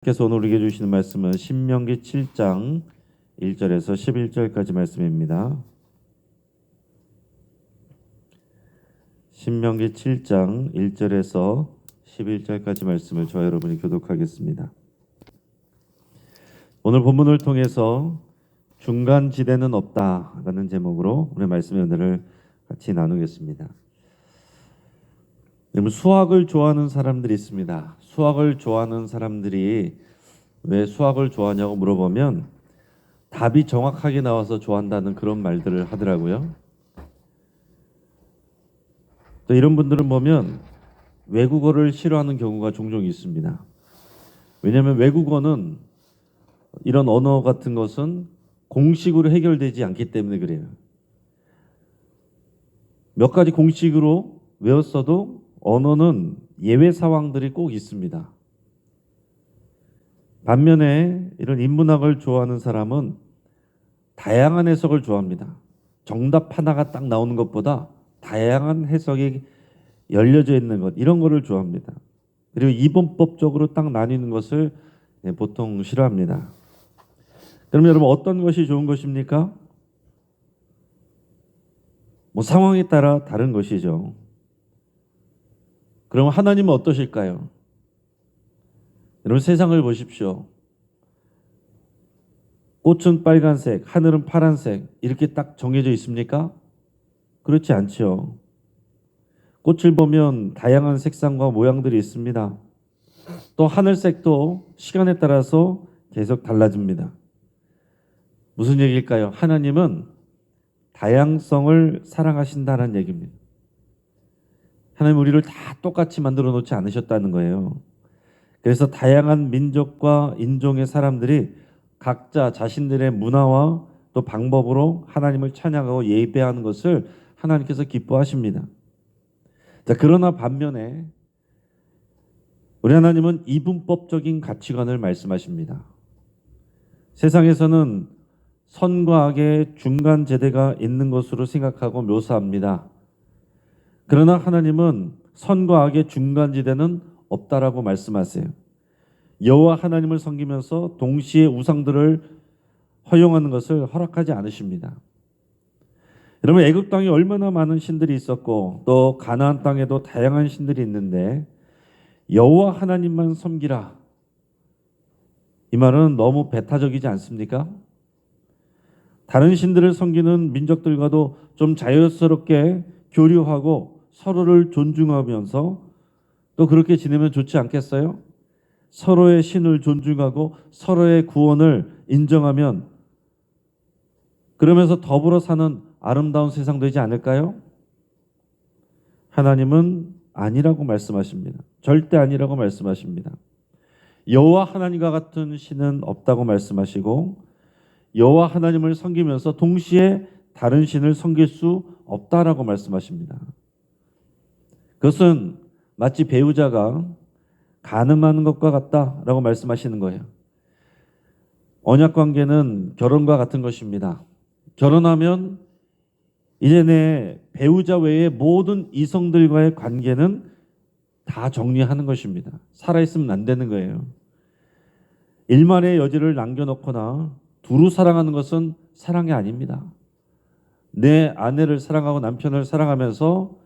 께서 오늘 우리에게 주시는 말씀은 신명기 7장 1절에서 11절까지 말씀입니다. 신명기 7장 1절에서 11절까지 말씀을 저와 여러분이 교독하겠습니다. 오늘 본문을 통해서 중간지대는 없다라는 제목으로 오늘 말씀의 은혜를 같이 나누겠습니다. 여러분, 수학을 좋아하는 사람들이 있습니다. 수학을 좋아하는 사람들이 왜 수학을 좋아하냐고 물어보면 답이 정확하게 나와서 좋아한다는 그런 말들을 하더라고요. 또 이런 분들은 보면 외국어를 싫어하는 경우가 종종 있습니다. 왜냐하면 외국어는 이런 언어 같은 것은 공식으로 해결되지 않기 때문에 그래요. 몇 가지 공식으로 외웠어도 언어는 예외 상황들이 꼭 있습니다. 반면에 이런 인문학을 좋아하는 사람은 다양한 해석을 좋아합니다. 정답 하나가 딱 나오는 것보다 다양한 해석이 열려져 있는 것, 이런 거를 좋아합니다. 그리고 이분법적으로 딱 나뉘는 것을 보통 싫어합니다. 그러면 여러분, 어떤 것이 좋은 것입니까? 상황에 따라 다른 것이죠. 그럼 하나님은 어떠실까요? 여러분, 세상을 보십시오. 꽃은 빨간색, 하늘은 파란색, 이렇게 딱 정해져 있습니까? 그렇지 않죠. 꽃을 보면 다양한 색상과 모양들이 있습니다. 또 하늘색도 시간에 따라서 계속 달라집니다. 무슨 얘기일까요? 하나님은 다양성을 사랑하신다는 얘기입니다. 하나님 우리를 다 똑같이 만들어 놓지 않으셨다는 거예요. 그래서 다양한 민족과 인종의 사람들이 각자 자신들의 문화와 또 방법으로 하나님을 찬양하고 예배하는 것을 하나님께서 기뻐하십니다. 자, 그러나 반면에 우리 하나님은 이분법적인 가치관을 말씀하십니다. 세상에서는 선과 악의 중간 제대가 있는 것으로 생각하고 묘사합니다. 그러나 하나님은 선과 악의 중간지대는 없다라고 말씀하세요. 여호와 하나님을 섬기면서 동시에 우상들을 허용하는 것을 허락하지 않으십니다. 여러분, 애굽 땅에 얼마나 많은 신들이 있었고 또 가나안 땅에도 다양한 신들이 있는데 여호와 하나님만 섬기라, 이 말은 너무 배타적이지 않습니까? 다른 신들을 섬기는 민족들과도 좀 자연스럽게 교류하고 서로를 존중하면서 또 그렇게 지내면 좋지 않겠어요? 서로의 신을 존중하고 서로의 구원을 인정하면 그러면서 더불어 사는 아름다운 세상 되지 않을까요? 하나님은 아니라고 말씀하십니다. 절대 아니라고 말씀하십니다. 여호와 하나님과 같은 신은 없다고 말씀하시고 여호와 하나님을 섬기면서 동시에 다른 신을 섬길 수 없다라고 말씀하십니다. 그것은 마치 배우자가 간음하는 것과 같다라고 말씀하시는 거예요. 언약 관계는 결혼과 같은 것입니다. 결혼하면 이제 내 배우자 외에 모든 이성들과의 관계는 다 정리하는 것입니다. 살아있으면 안 되는 거예요. 일만의 여지를 남겨놓거나 두루 사랑하는 것은 사랑이 아닙니다. 내 아내를 사랑하고 남편을 사랑하면서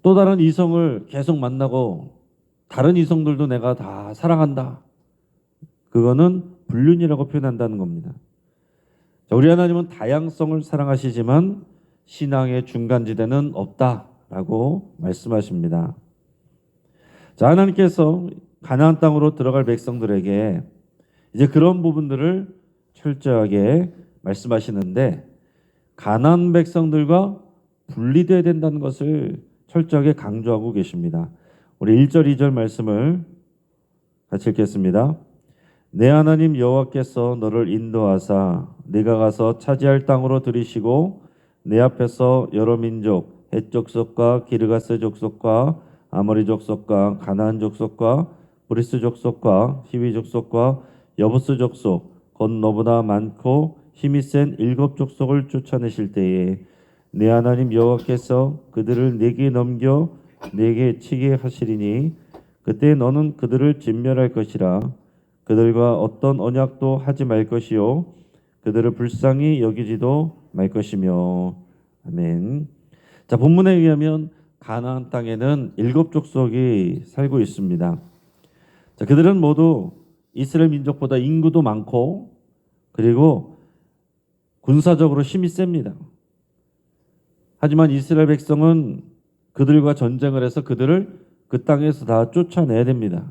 또 다른 이성을 계속 만나고 다른 이성들도 내가 다 사랑한다, 그거는 불륜이라고 표현한다는 겁니다. 자, 우리 하나님은 다양성을 사랑하시지만 신앙의 중간지대는 없다라고 말씀하십니다. 자, 하나님께서 가나안 땅으로 들어갈 백성들에게 이제 그런 부분들을 철저하게 말씀하시는데 가나안 백성들과 분리되어야 된다는 것을 철저하게 강조하고 계십니다. 우리 1절 2절 말씀을 같이 읽겠습니다. 내 하나님 여호와께서 너를 인도하사 네가 가서 차지할 땅으로 들이시고 내 앞에서 여러 민족 헷 족속과 기르가스 족속과 아모리 족속과 가나안 족속과 브리스 족속과 히위 족속과 여부스 족속 곧 너보다 많고 힘이 센 7 족속을 쫓아내실 때에 내 하나님 여호와께서 그들을 내게 넘겨 내게 치게 하시리니 그때 너는 그들을 진멸할 것이라. 그들과 어떤 언약도 하지 말 것이요 그들을 불쌍히 여기지도 말 것이며. 아멘. 자, 본문에 의하면 가나안 땅에는 7족속이 살고 있습니다. 자, 그들은 모두 이스라엘 민족보다 인구도 많고 그리고 군사적으로 힘이 셉니다. 하지만 이스라엘 백성은 그들과 전쟁을 해서 그들을 그 땅에서 다 쫓아내야 됩니다.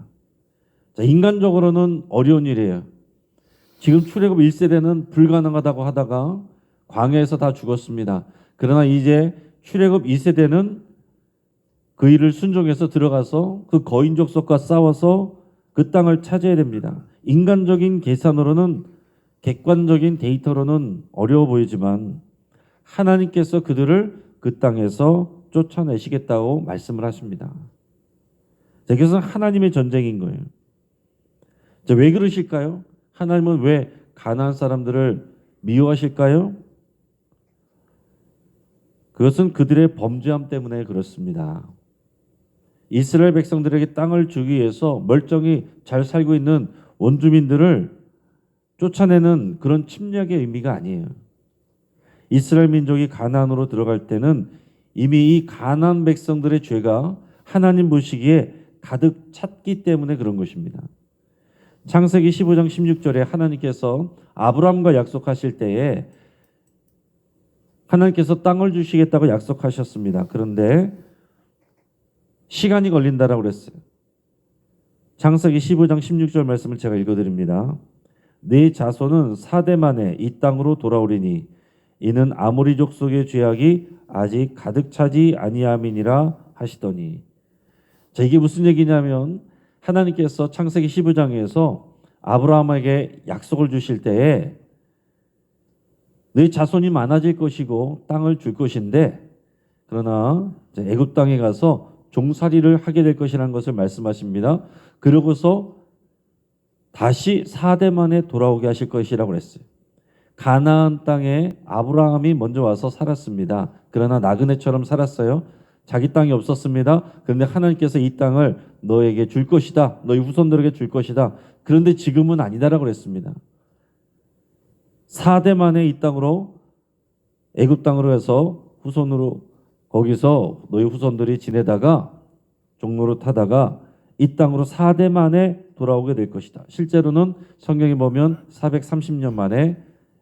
자, 인간적으로는 어려운 일이에요. 지금 출애굽 1세대는 불가능하다고 하다가 광야에서 다 죽었습니다. 그러나 이제 출애굽 2세대는 그 일을 순종해서 들어가서 그 거인 족속과 싸워서 그 땅을 차지해야 됩니다. 인간적인 계산으로는, 객관적인 데이터로는 어려워 보이지만 하나님께서 그들을 그 땅에서 쫓아내시겠다고 말씀을 하십니다. 자, 이것은 하나님의 전쟁인 거예요. 자, 왜 그러실까요? 하나님은 왜 가나안 사람들을 미워하실까요? 그것은 그들의 범죄함 때문에 그렇습니다. 이스라엘 백성들에게 땅을 주기 위해서 멀쩡히 잘 살고 있는 원주민들을 쫓아내는 그런 침략의 의미가 아니에요. 이스라엘 민족이 가나안으로 들어갈 때는 이미 이 가나안 백성들의 죄가 하나님 보시기에 가득 찼기 때문에 그런 것입니다. 창세기 15장 16절에 하나님께서 아브라함과 약속하실 때에 하나님께서 땅을 주시겠다고 약속하셨습니다. 그런데 시간이 걸린다라고 그랬어요. 창세기 15장 16절 말씀을 제가 읽어드립니다. 네 자손은 4대 만에 이 땅으로 돌아오리니 이는 아모리 족속의 죄악이 아직 가득 차지 아니함이니라 하시더니. 자, 이게 무슨 얘기냐면 하나님께서 창세기 15장에서 아브라함에게 약속을 주실 때에 네 자손이 많아질 것이고 땅을 줄 것인데 그러나 애굽 땅에 가서 종살이를 하게 될 것이라는 것을 말씀하십니다. 그러고서 다시 4대 만에 돌아오게 하실 것이라고 그랬어요. 가나안 땅에 아브라함이 먼저 와서 살았습니다. 그러나 나그네처럼 살았어요. 자기 땅이 없었습니다. 그런데 하나님께서 이 땅을 너에게 줄 것이다. 너희 후손들에게 줄 것이다. 그런데 지금은 아니다라고 그랬습니다. 4대 만에 이 땅으로 애굽 땅으로 해서 후손으로 거기서 너희 후손들이 지내다가 종로로 타다가 이 땅으로 4대 만에 돌아오게 될 것이다. 실제로는 성경에 보면 430년 만에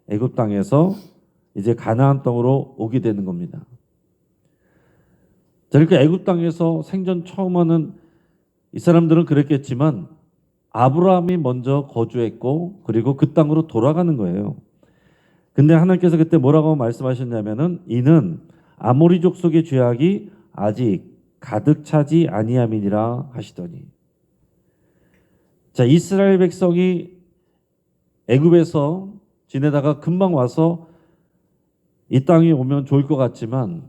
애굽 땅에서 이제 가나안 땅으로 오게 되는 겁니다. 그러니까 애굽 땅에서 생전 처음 하는 이 사람들은 그랬겠지만 아브라함이 먼저 거주했고 그리고 그 땅으로 돌아가는 거예요. 근데 하나님께서 그때 뭐라고 말씀하셨냐면은 이는 아모리 족속의 죄악이 아직 가득 차지 아니함이니라 하시더니. 자, 이스라엘 백성이 애굽에서 지내다가 금방 와서 이 땅에 오면 좋을 것 같지만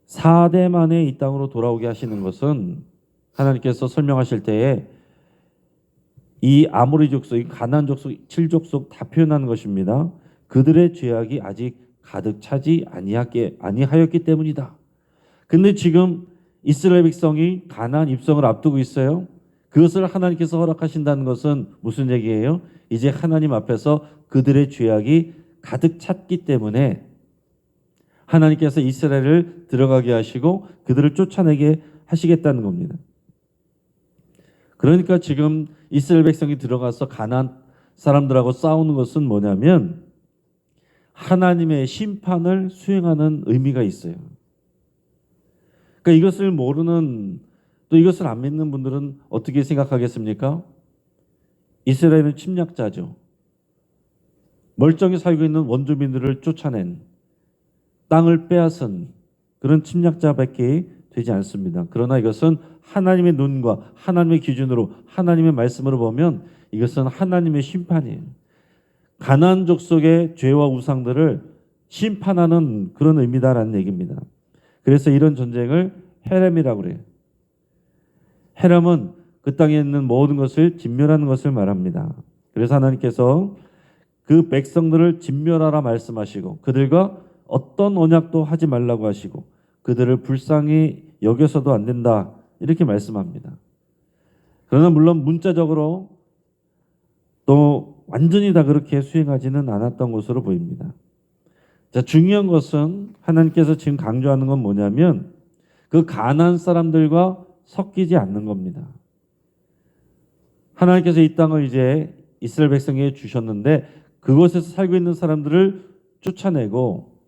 4대 만에 이 땅으로 돌아오게 하시는 것은 하나님께서 설명하실 때에 이 아모리 족속, 이 가나안 족속, 7족속 다 표현하는 것입니다. 그들의 죄악이 아직 가득 차지 아니하였기 때문이다. 근데 지금 이스라엘 백성이 가나안 입성을 앞두고 있어요. 그것을 하나님께서 허락하신다는 것은 무슨 얘기예요? 이제 하나님 앞에서 그들의 죄악이 가득 찼기 때문에 하나님께서 이스라엘을 들어가게 하시고 그들을 쫓아내게 하시겠다는 겁니다. 그러니까 지금 이스라엘 백성이 들어가서 가나안 사람들하고 싸우는 것은 뭐냐면 하나님의 심판을 수행하는 의미가 있어요. 그러니까 이것을 모르는 또 이것을 안 믿는 분들은 어떻게 생각하겠습니까? 이스라엘은 침략자죠. 멀쩡히 살고 있는 원주민들을 쫓아낸 땅을 빼앗은 그런 침략자밖에 되지 않습니다. 그러나 이것은 하나님의 눈과 하나님의 기준으로 하나님의 말씀으로 보면 이것은 하나님의 심판이에요. 가나안 족속의 죄와 우상들을 심판하는 그런 의미다라는 얘기입니다. 그래서 이런 전쟁을 헤렘이라고 그래요. 헤렘은 그 땅에 있는 모든 것을 진멸하는 것을 말합니다. 그래서 하나님께서 그 백성들을 진멸하라 말씀하시고 그들과 어떤 언약도 하지 말라고 하시고 그들을 불쌍히 여겨서도 안 된다 이렇게 말씀합니다. 그러나 물론 문자적으로 또 완전히 다 그렇게 수행하지는 않았던 것으로 보입니다. 자, 중요한 것은 하나님께서 지금 강조하는 건 뭐냐면 그 가나안 사람들과 섞이지 않는 겁니다. 하나님께서 이 땅을 이제 이스라엘 백성에게 주셨는데 그곳에서 살고 있는 사람들을 쫓아내고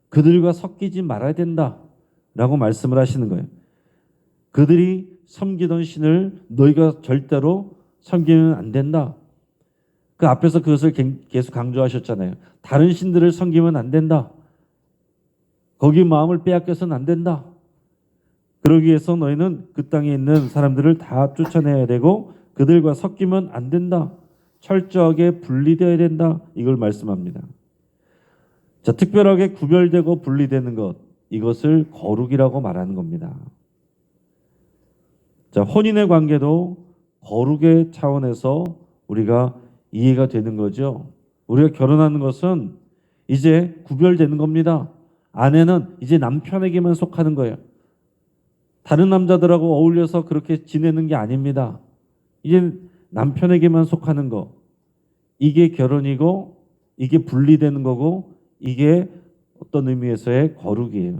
그들과 섞이지 말아야 된다라고 말씀을 하시는 거예요. 그들이 섬기던 신을 너희가 절대로 섬기면 안 된다. 그 앞에서 그것을 계속 강조하셨잖아요. 다른 신들을 섬기면 안 된다. 거기 마음을 빼앗겨서는 안 된다. 그러기 위해서 너희는 그 땅에 있는 사람들을 다 쫓아내야 되고 그들과 섞이면 안 된다. 철저하게 분리되어야 된다. 이걸 말씀합니다. 자, 특별하게 구별되고 분리되는 것, 이것을 거룩이라고 말하는 겁니다. 자, 혼인의 관계도 거룩의 차원에서 우리가 이해가 되는 거죠. 우리가 결혼하는 것은 이제 구별되는 겁니다. 아내는 이제 남편에게만 속하는 거예요. 다른 남자들하고 어울려서 그렇게 지내는 게 아닙니다. 이제 남편에게만 속하는 거. 이게 결혼이고 이게 분리되는 거고 이게 어떤 의미에서의 거룩이에요.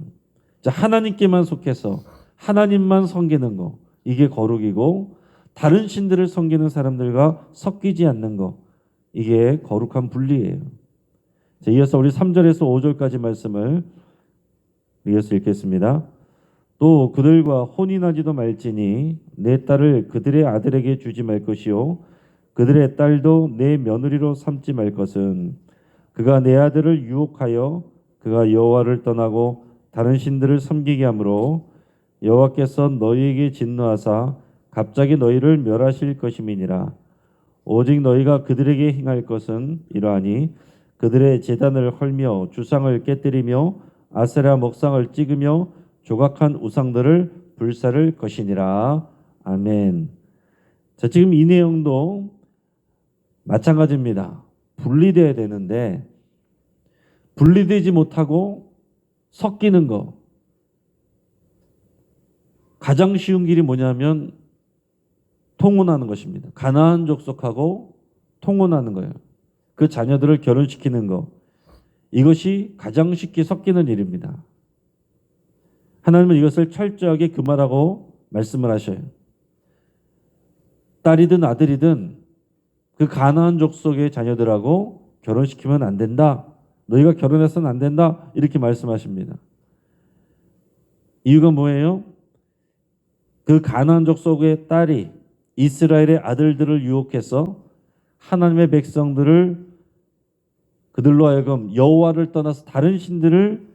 자, 하나님께만 속해서 하나님만 섬기는 거. 이게 거룩이고 다른 신들을 섬기는 사람들과 섞이지 않는 거. 이게 거룩한 분리예요. 자, 이어서 우리 3절에서 5절까지 말씀을 이어서 읽겠습니다. 또 그들과 혼인하지도 말지니 내 딸을 그들의 아들에게 주지 말 것이요 그들의 딸도 내 며느리로 삼지 말 것은 그가 내 아들을 유혹하여 그가 여호와를 떠나고 다른 신들을 섬기게 하므로 여호와께서 너희에게 진노하사 갑자기 너희를 멸하실 것임이니라. 오직 너희가 그들에게 행할 것은 이러하니 그들의 제단을 헐며 주상을 깨뜨리며 아세라 목상을 찍으며 조각한 우상들을 불사를 것이니라. 아멘. 자, 지금 이 내용도 마찬가지입니다. 분리돼야 되는데 분리되지 못하고 섞이는 거. 가장 쉬운 길이 뭐냐면 통혼하는 것입니다. 가나안 족속하고 통혼하는 거예요. 그 자녀들을 결혼시키는 거. 이것이 가장 쉽게 섞이는 일입니다. 하나님은 이것을 철저하게 금하라고 말씀을 하셔요. 딸이든 아들이든 그 가나안 족속의 자녀들하고 결혼시키면 안 된다. 너희가 결혼해서는 안 된다. 이렇게 말씀하십니다. 이유가 뭐예요? 그 가나안 족속의 딸이 이스라엘의 아들들을 유혹해서 하나님의 백성들을 그들로 하여금 여호와를 떠나서 다른 신들을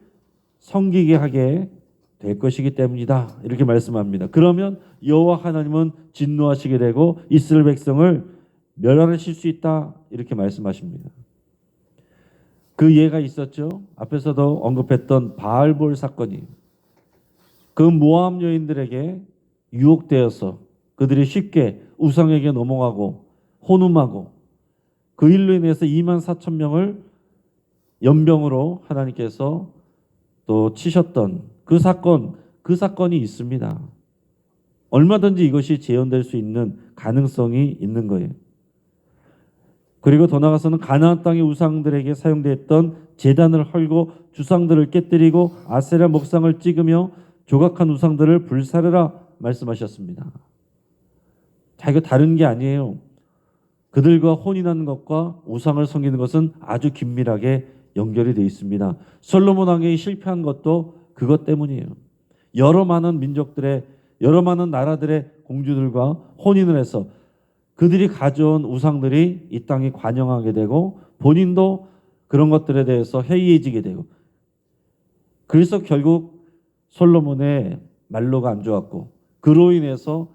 섬기게 하게 될 것이기 때문이다. 이렇게 말씀합니다. 그러면 여호와 하나님은 진노하시게 되고 이스라엘 백성을 멸하실 수 있다. 이렇게 말씀하십니다. 그 예가 있었죠. 앞에서도 언급했던 바알볼 사건이 그 모압 여인들에게 유혹되어서 그들이 쉽게 우상에게 넘어가고 혼음하고 그 일로 인해서 2만 4천 명을 연병으로 하나님께서 또 치셨던 그 사건이 있습니다. 얼마든지 이것이 재현될 수 있는 가능성이 있는 거예요. 그리고 더 나아가서는 가나안 땅의 우상들에게 사용됐던 제단을 헐고 주상들을 깨뜨리고 아세라 목상을 찍으며 조각한 우상들을 불사르라 말씀하셨습니다. 자, 이거 다른 게 아니에요. 그들과 혼인하는 것과 우상을 섬기는 것은 아주 긴밀하게 연결이 되어 있습니다. 솔로몬 왕이 실패한 것도 그것 때문이에요. 여러 많은 민족들의 여러 많은 나라들의 공주들과 혼인을 해서 그들이 가져온 우상들이 이 땅에 관영하게 되고 본인도 그런 것들에 대해서 해이해지게 되고 그래서 결국 솔로몬의 말로가 안 좋았고 그로 인해서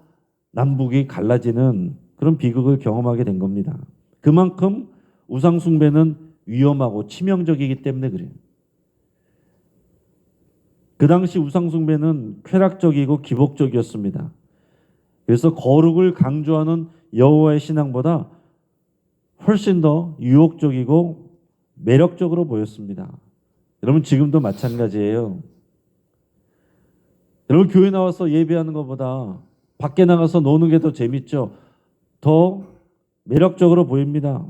남북이 갈라지는 그런 비극을 경험하게 된 겁니다. 그만큼 우상 숭배는 위험하고 치명적이기 때문에 그래요. 그 당시 우상 숭배는 쾌락적이고 기복적이었습니다. 그래서 거룩을 강조하는 여호와의 신앙보다 훨씬 더 유혹적이고 매력적으로 보였습니다. 여러분 지금도 마찬가지예요. 여러분 교회 나와서 예배하는 것보다 밖에 나가서 노는 게 더 재밌죠. 더 매력적으로 보입니다.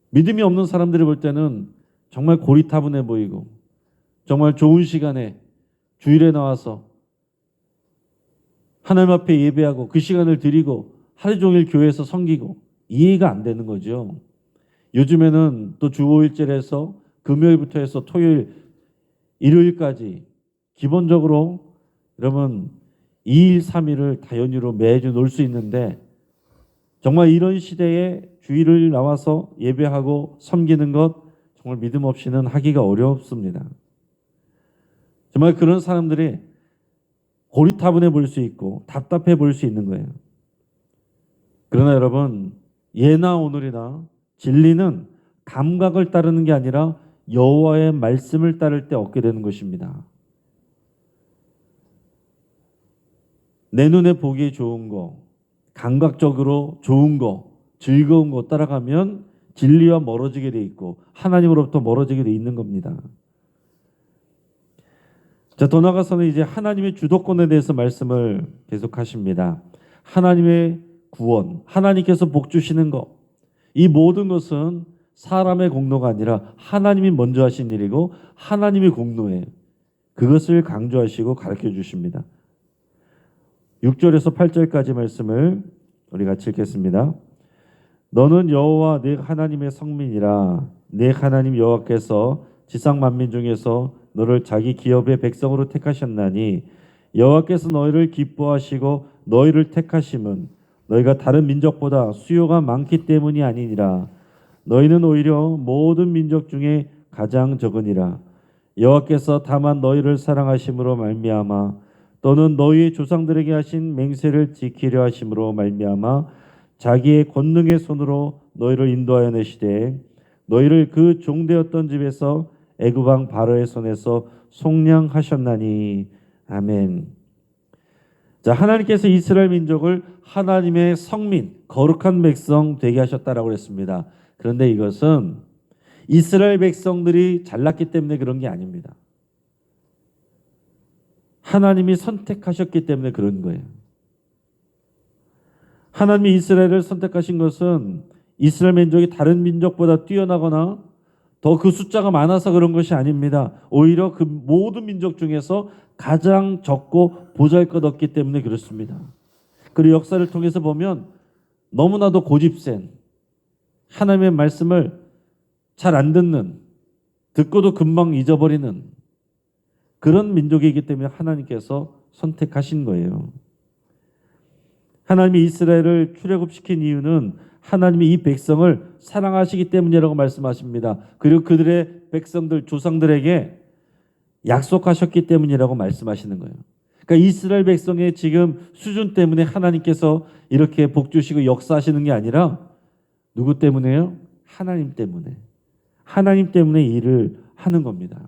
믿음이 없는 사람들이 볼 때는 정말 고리타분해 보이고 정말 좋은 시간에 주일에 나와서 하나님 앞에 예배하고 그 시간을 드리고 하루 종일 교회에서 섬기고 이해가 안 되는 거죠. 요즘에는 또 주 5일절에서 금요일부터 해서 토요일, 일요일까지 기본적으로 여러분 2일, 3일을 다 연휴로 매주 놀 수 있는데 정말 이런 시대에 주일을 나와서 예배하고 섬기는 것 정말 믿음 없이는 하기가 어렵습니다. 정말 그런 사람들이 고리타분해 보일 수 있고 답답해 보일 수 있는 거예요. 그러나 여러분 예나 오늘이나 진리는 감각을 따르는 게 아니라 여호와의 말씀을 따를 때 얻게 되는 것입니다. 내 눈에 보기 좋은 거, 감각적으로 좋은 거, 즐거운 거 따라가면 진리와 멀어지게 돼 있고 하나님으로부터 멀어지게 돼 있는 겁니다. 자, 더 나아가서는 이제 하나님의 주도권에 대해서 말씀을 계속하십니다. 하나님의 구원, 하나님께서 복 주시는 것, 이 모든 것은 사람의 공로가 아니라 하나님이 먼저 하신 일이고 하나님의 공로예요. 그것을 강조하시고 가르쳐 주십니다. 6절에서 8절까지 말씀을 우리 같이 읽겠습니다. 너는 여호와 네 하나님의 성민이라. 네 하나님 여호와께서 지상 만민 중에서 너를 자기 기업의 백성으로 택하셨나니 여호와께서 너희를 기뻐하시고 너희를 택하심은 너희가 다른 민족보다 수요가 많기 때문이 아니니라. 너희는 오히려 모든 민족 중에 가장 적으니라. 여호와께서 다만 너희를 사랑하심으로 말미암아 또는 너희의 조상들에게 하신 맹세를 지키려 하심으로 말미암아 자기의 권능의 손으로 너희를 인도하여 내시되 너희를 그 종되었던 집에서 애굽 왕 바로의 손에서 속량하셨나니. 아멘. 자, 하나님께서 이스라엘 민족을 하나님의 성민, 거룩한 백성 되게 하셨다라고 했습니다. 그런데 이것은 이스라엘 백성들이 잘났기 때문에 그런 게 아닙니다. 하나님이 선택하셨기 때문에 그런 거예요. 하나님이 이스라엘을 선택하신 것은 이스라엘 민족이 다른 민족보다 뛰어나거나 더 그 숫자가 많아서 그런 것이 아닙니다. 오히려 그 모든 민족 중에서 가장 적고 보잘것없기 때문에 그렇습니다. 그리고 역사를 통해서 보면 너무나도 고집센 하나님의 말씀을 잘 안 듣는, 듣고도 금방 잊어버리는 그런 민족이기 때문에 하나님께서 선택하신 거예요. 하나님이 이스라엘을 출애굽시킨 이유는 하나님이 이 백성을 사랑하시기 때문이라고 말씀하십니다. 그리고 그들의 백성들, 조상들에게 약속하셨기 때문이라고 말씀하시는 거예요. 그러니까 이스라엘 백성의 지금 수준 때문에 하나님께서 이렇게 복 주시고 역사하시는 게 아니라 누구 때문에요? 하나님 때문에. 하나님 때문에 일을 하는 겁니다.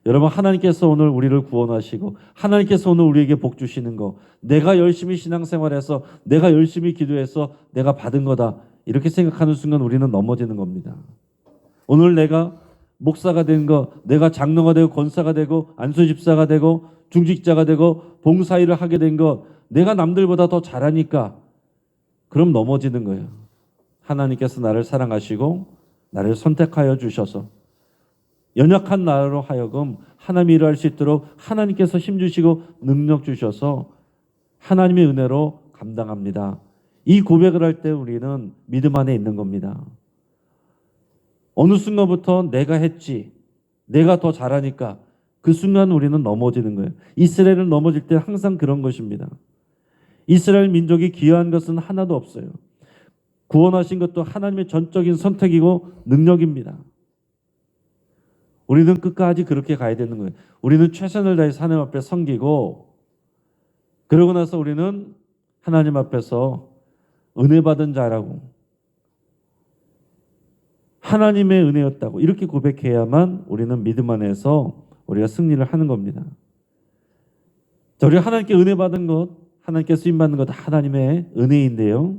여러분, 하나님께서 오늘 우리를 구원하시고 하나님께서 오늘 우리에게 복 주시는 거, 내가 열심히 신앙생활해서 내가 열심히 기도해서 내가 받은 거다 이렇게 생각하는 순간 우리는 넘어지는 겁니다. 오늘 내가 목사가 된 거, 내가 장로가 되고 권사가 되고 안수집사가 되고 중직자가 되고 봉사일을 하게 된 거, 내가 남들보다 더 잘하니까 그럼 넘어지는 거예요. 하나님께서 나를 사랑하시고 나를 선택하여 주셔서 연약한 나로 하여금 하나님이 일할 수 있도록 하나님께서 힘주시고 능력 주셔서 하나님의 은혜로 감당합니다. 이 고백을 할 때 우리는 믿음 안에 있는 겁니다. 어느 순간부터 내가 했지, 내가 더 잘하니까 그 순간 우리는 넘어지는 거예요. 이스라엘은 넘어질 때 항상 그런 것입니다. 이스라엘 민족이 기여한 것은 하나도 없어요. 구원하신 것도 하나님의 전적인 선택이고 능력입니다. 우리는 끝까지 그렇게 가야 되는 거예요. 우리는 최선을 다해서 하나님 앞에 섬기고 그러고 나서 우리는 하나님 앞에서 은혜 받은 자라고 하나님의 은혜였다고 이렇게 고백해야만 우리는 믿음 안에서 우리가 승리를 하는 겁니다. 자, 우리가 하나님께 은혜 받은 것, 하나님께 쓰임 받는 것 다 하나님의 은혜인데요.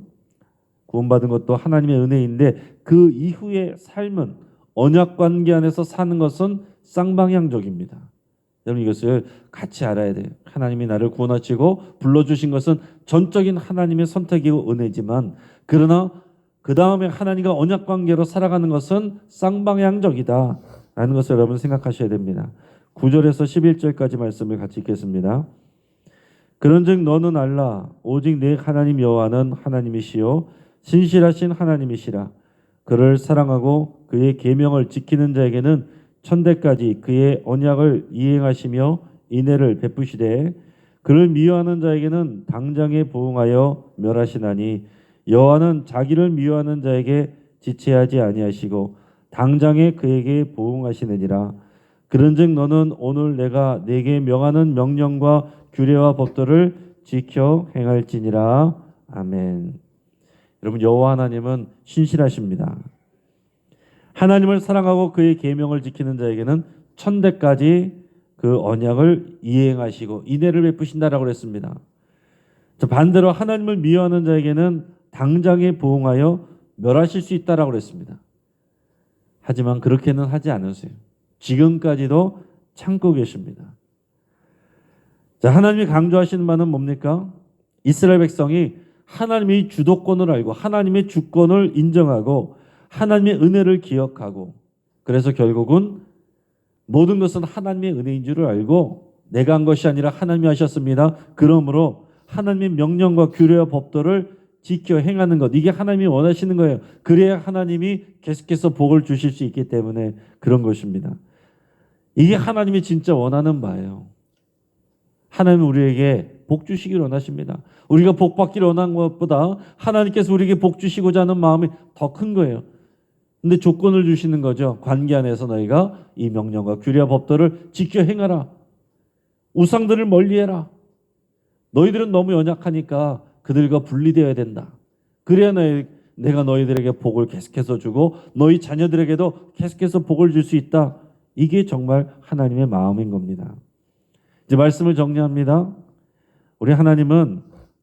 구원받은 것도 하나님의 은혜인데 그 이후의 삶은 언약 관계 안에서 사는 것은 쌍방향적입니다. 여러분 이것을 같이 알아야 돼요. 하나님이 나를 구원하시고 불러주신 것은 전적인 하나님의 선택이고 은혜지만, 그러나 그 다음에 하나님과 언약 관계로 살아가는 것은 쌍방향적이다 라는 것을 여러분 생각하셔야 됩니다. 9절에서 11절까지 말씀을 같이 읽겠습니다. 그런즉 너는 알라 오직 내 하나님 여호와는 하나님이시요 신실하신 하나님이시라. 그를 사랑하고 그의 계명을 지키는 자에게는 천대까지 그의 언약을 이행하시며 인애를 베푸시되, 그를 미워하는 자에게는 당장에 보응하여 멸하시나니 여호와는 자기를 미워하는 자에게 지체하지 아니하시고 당장에 그에게 보응하시느니라. 그런즉 너는 오늘 내가 네게 명하는 명령과 규례와 법도를 지켜 행할지니라. 아멘. 여러분 여호와 하나님은 신실하십니다. 하나님을 사랑하고 그의 계명을 지키는 자에게는 천대까지 그 언약을 이행하시고 인애를 베푸신다라고 그랬습니다. 반대로 하나님을 미워하는 자에게는 당장에 보응하여 멸하실 수 있다라고 그랬습니다. 하지만 그렇게는 하지 않으세요. 지금까지도 참고 계십니다. 자, 하나님이 강조하시는 바는 뭡니까? 이스라엘 백성이 하나님의 주도권을 알고 하나님의 주권을 인정하고 하나님의 은혜를 기억하고, 그래서 결국은 모든 것은 하나님의 은혜인 줄을 알고 내가 한 것이 아니라 하나님이 하셨습니다. 그러므로 하나님의 명령과 규례와 법도를 지켜 행하는 것, 이게 하나님이 원하시는 거예요. 그래야 하나님이 계속해서 복을 주실 수 있기 때문에 그런 것입니다. 이게 하나님이 진짜 원하는 바예요. 하나님은 우리에게 복 주시기를 원하십니다. 우리가 복 받기를 원하는 것보다 하나님께서 우리에게 복 주시고자 하는 마음이 더 큰 거예요. 근데 조건을 주시는 거죠. 관계 안에서 너희가 이 명령과 규례와 법도를 지켜 행하라. 우상들을 멀리해라. 너희들은 너무 연약하니까 그들과 분리되어야 된다. 그래야 내가 너희들에게 복을 계속해서 주고 너희 자녀들에게도 계속해서 복을 줄 수 있다. 이게 정말 하나님의 마음인 겁니다. 이제 말씀을 정리합니다. 우리 하나님은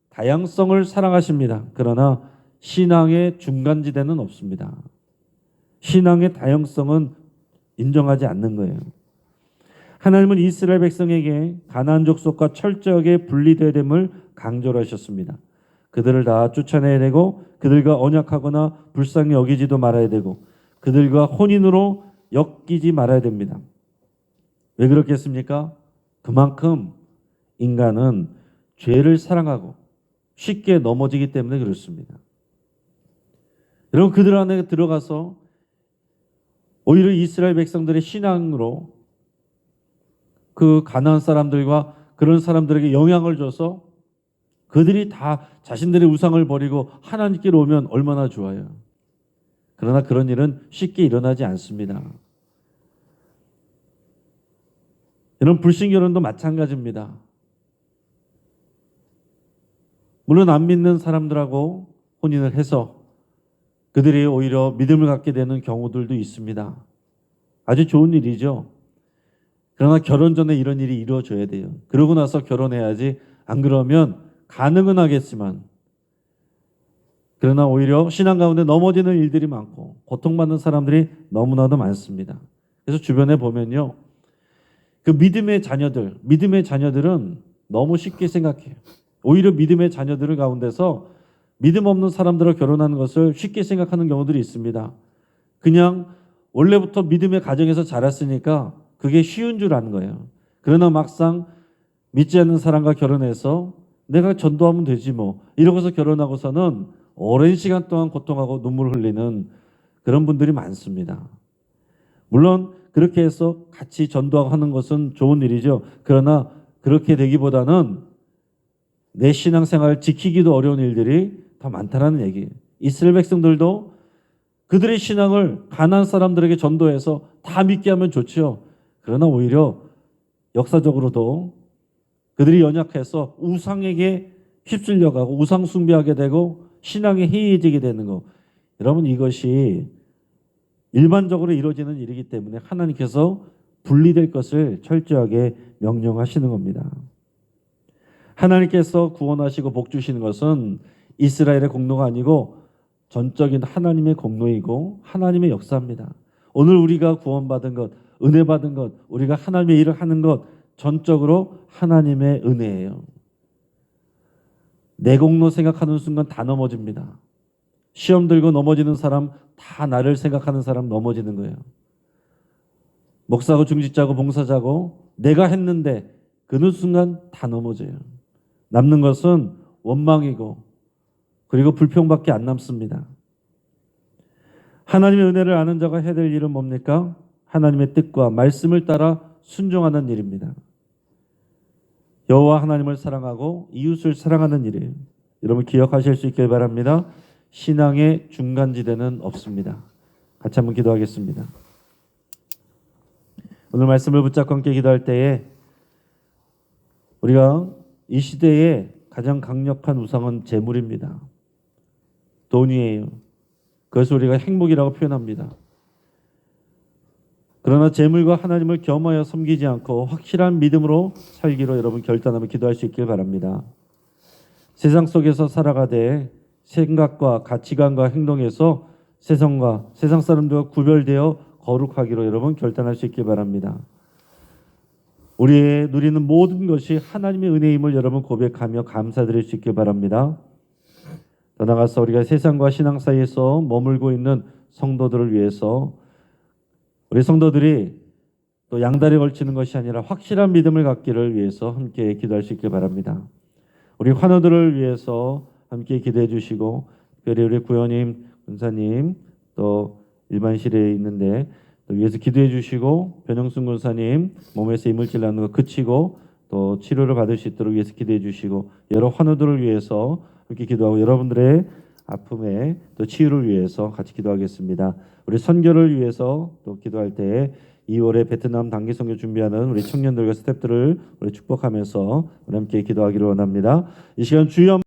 다양성을 사랑하십니다. 그러나 신앙의 중간지대는 없습니다. 신앙의 다양성은 인정하지 않는 거예요. 하나님은 이스라엘 백성에게 가나안 족속과 철저하게 분리되어야 됨을 강조를 하셨습니다. 그들을 다 쫓아내야 되고 그들과 언약하거나 불쌍히 여기지도 말아야 되고 그들과 혼인으로 엮이지 말아야 됩니다. 왜 그렇겠습니까? 그만큼 인간은 죄를 사랑하고 쉽게 넘어지기 때문에 그렇습니다. 여러분 그들 안에 들어가서 오히려 이스라엘 백성들의 신앙으로 그 가나안 사람들과 그런 사람들에게 영향을 줘서 그들이 다 자신들의 우상을 버리고 하나님께로 오면 얼마나 좋아요. 그러나 그런 일은 쉽게 일어나지 않습니다. 이런 불신결혼도 마찬가지입니다. 물론 안 믿는 사람들하고 혼인을 해서 그들이 오히려 믿음을 갖게 되는 경우들도 있습니다. 아주 좋은 일이죠. 그러나 결혼 전에 이런 일이 이루어져야 돼요. 그러고 나서 결혼해야지. 안 그러면 가능은 하겠지만 그러나 오히려 신앙 가운데 넘어지는 일들이 많고 고통받는 사람들이 너무나도 많습니다. 그래서 주변에 보면요. 그 믿음의 자녀들은 너무 쉽게 생각해요. 오히려 믿음의 자녀들 가운데서 믿음 없는 사람들과 결혼하는 것을 쉽게 생각하는 경우들이 있습니다. 그냥 원래부터 믿음의 가정에서 자랐으니까 그게 쉬운 줄 아는 거예요. 그러나 막상 믿지 않는 사람과 결혼해서 내가 전도하면 되지 뭐 이러고서 결혼하고서는 오랜 시간 동안 고통하고 눈물 흘리는 그런 분들이 많습니다. 물론 그렇게 해서 같이 전도하고 하는 것은 좋은 일이죠. 그러나 그렇게 되기보다는 내 신앙생활을 지키기도 어려운 일들이 더 많다는 얘기예요. 이스라엘 백성들도 그들의 신앙을 가나안 사람들에게 전도해서 다 믿게 하면 좋죠. 그러나 오히려 역사적으로도 그들이 연약해서 우상에게 휩쓸려가고 우상 숭배하게 되고 신앙이 해이해지게 되는 거. 여러분 이것이 일반적으로 이루어지는 일이기 때문에 하나님께서 분리될 것을 철저하게 명령하시는 겁니다. 하나님께서 구원하시고 복 주시는 것은 이스라엘의 공로가 아니고 전적인 하나님의 공로이고 하나님의 역사입니다. 오늘 우리가 구원받은 것, 은혜 받은 것, 우리가 하나님의 일을 하는 것 전적으로 하나님의 은혜예요. 내 공로 생각하는 순간 다 넘어집니다. 시험 들고 넘어지는 사람, 다 나를 생각하는 사람 넘어지는 거예요. 목사고 중직자고 봉사자고 내가 했는데 그 순간 다 넘어져요. 남는 것은 원망이고 그리고 불평밖에 안 남습니다. 하나님의 은혜를 아는 자가 해야 될 일은 뭡니까? 하나님의 뜻과 말씀을 따라 순종하는 일입니다. 여호와 하나님을 사랑하고 이웃을 사랑하는 일이에요. 여러분 기억하실 수 있길 바랍니다. 신앙의 중간지대는 없습니다. 같이 한번 기도하겠습니다. 오늘 말씀을 붙잡고 함께 기도할 때에 우리가 이 시대에 가장 강력한 우상은 재물입니다. 돈이에요. 그것을 우리가 행복이라고 표현합니다. 그러나 재물과 하나님을 겸하여 섬기지 않고 확실한 믿음으로 살기로 여러분 결단하며 기도할 수 있길 바랍니다. 세상 속에서 살아가되 생각과 가치관과 행동에서 세상 사람들과 구별되어 거룩하기로 여러분 결단할 수 있길 바랍니다. 우리의 누리는 모든 것이 하나님의 은혜임을 여러분 고백하며 감사드릴 수 있길 바랍니다. 더 나아가서 우리가 세상과 신앙 사이에서 머물고 있는 성도들을 위해서 우리 성도들이 또 양다리 걸치는 것이 아니라 확실한 믿음을 갖기를 위해서 함께 기도할 수 있길 바랍니다. 우리 환우들을 위해서 함께 기도해 주시고 특별히 우리 구현님, 군사님 또 일반실에 있는데 또 위에서 기도해 주시고 변영순 군사님 몸에서 이물질 나는 거 그치고 또 치료를 받을 수 있도록 위해서 기도해 주시고 여러 환우들을 위해서 함께 기도하고 여러분들의 아픔에 또 치유를 위해서 같이 기도하겠습니다. 우리 선교를 위해서 또 기도할 때 2월에 베트남 단기 선교 준비하는 우리 청년들과 스태프들을 우리 축복하면서 우리 함께 기도하기를 원합니다. 이 시간 주여